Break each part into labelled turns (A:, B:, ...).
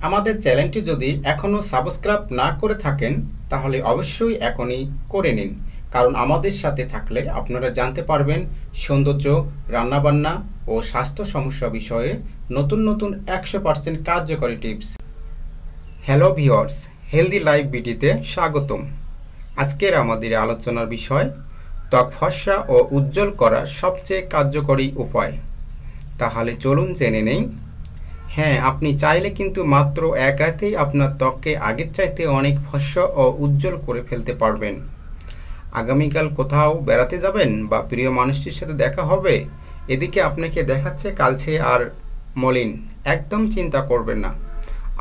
A: আমাদের চ্যানেলটি যদি এখনও সাবস্ক্রাইব না করে থাকেন তাহলে অবশ্যই এখনই করে নিন, কারণ আমাদের সাথে থাকলে আপনারা জানতে পারবেন সৌন্দর্য, রান্নাবান্না ও স্বাস্থ্য সমস্যা বিষয়ে নতুন নতুন 100% কার্যকরী টিপস। হ্যালো ভিউয়ার্স, হেলদি লাইফ বিডিতে স্বাগতম। আজকের আমাদের আলোচনার বিষয় ত্বক ফর্সা ও উজ্জ্বল করার সবচেয়ে কার্যকরী উপায়। তাহলে চলুন জেনে নেই। হ্যাঁ, আপনি চাইলে কিন্তু মাত্র এক রাতেই আপনার ত্বককে আগের চাইতে অনেক ফর্সা ও উজ্জ্বল করে ফেলতে পারবেন। আগামীকাল কোথাও বেড়াতে যাবেন বা প্রিয় মানুষটির সাথে দেখা হবে, এদিকে আপনাকে দেখাচ্ছে কালচে আর মলিন। একদম চিন্তা করবেন না,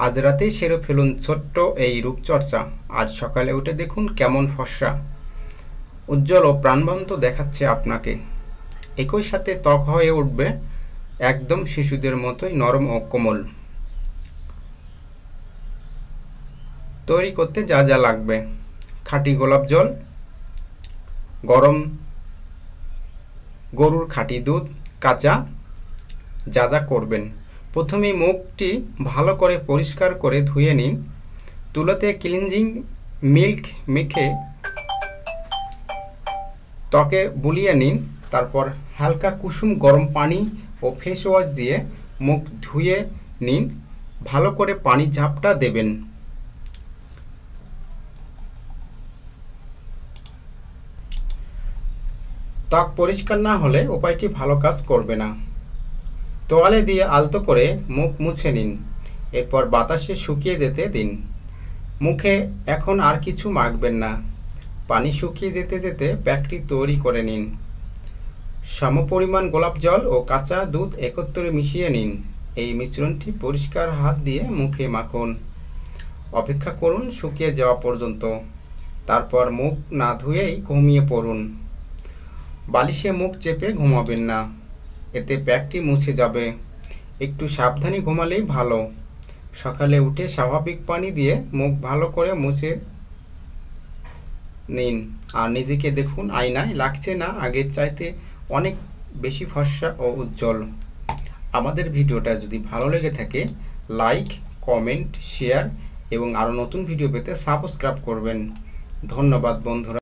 A: আজ রাতেই সেরে ফেলুন ছোট্ট এই রূপচর্চা। আজ সকালে উঠে দেখুন কেমন ফর্সা, উজ্জ্বল ও প্রাণবন্ত দেখাচ্ছে আপনাকে। একই সাথে ত্বক হয়ে উঠবে একদম শিশুদের মতোই নরম ও কোমল। তৈরি করতে যা যা লাগবে: খাঁটি গোলাপ জল, গরম গরুর খাঁটি দুধ, কাঁচা। যা যা করবেন: প্রথমে মুখটি ভালো করে পরিষ্কার করে ধুয়ে নিন। তুলোতে ক্লিনজিং মিল্ক মেখে ত্বকে বুলিয়ে নিন। তারপর হালকা কুসুম গরম পানি ও ফেস ওয়াশ দিয়ে মুখ ধুয়ে নিন। ভালো করে পানি ঝাপটা দেবেন। ত্বক পরিষ্কার না হলে উপায়টি ভালো কাজ করবে না। তোয়ালে দিয়ে আলতো করে মুখ মুছে নিন। এরপর বাতাসে শুকিয়ে যেতে দিন। মুখে এখন আর কিছু মাখবেন না। পানি শুকিয়ে যেতে যেতে প্যাকটি তৈরি করে নিন। সমপরিমাণ গোলাপ জল ও কাঁচা দুধ একত্রে মিশিয়ে নিন। এই মিশ্রণটি পরিষ্কার হাত দিয়ে মুখে মাখুন। অপেক্ষা করুন শুকিয়ে যাওয়া পর্যন্ত। তারপর মুখ না ধুয়েই ঘুমিয়ে পড়ুন। বালিশে মুখ চেপে ঘুমাবেন না, এতে প্যাকটি মুছে যাবে। একটু সাবধানে ঘুমালেই ভালো। সকালে উঠে স্বাভাবিক পানি দিয়ে মুখ ভালো করে মুছে নিন। আর নিজেকে দেখুন, আয়নায় লাগছে না আগের চাইতে অনেক বেশি ফর্সা ও উজ্জ্বল। আমাদের ভিডিওটা যদি ভালো লেগে থাকে লাইক, কমেন্ট, শেয়ার এবং আরও নতুন ভিডিও পেতে সাবস্ক্রাইব করবেন। ধন্যবাদ বন্ধুরা।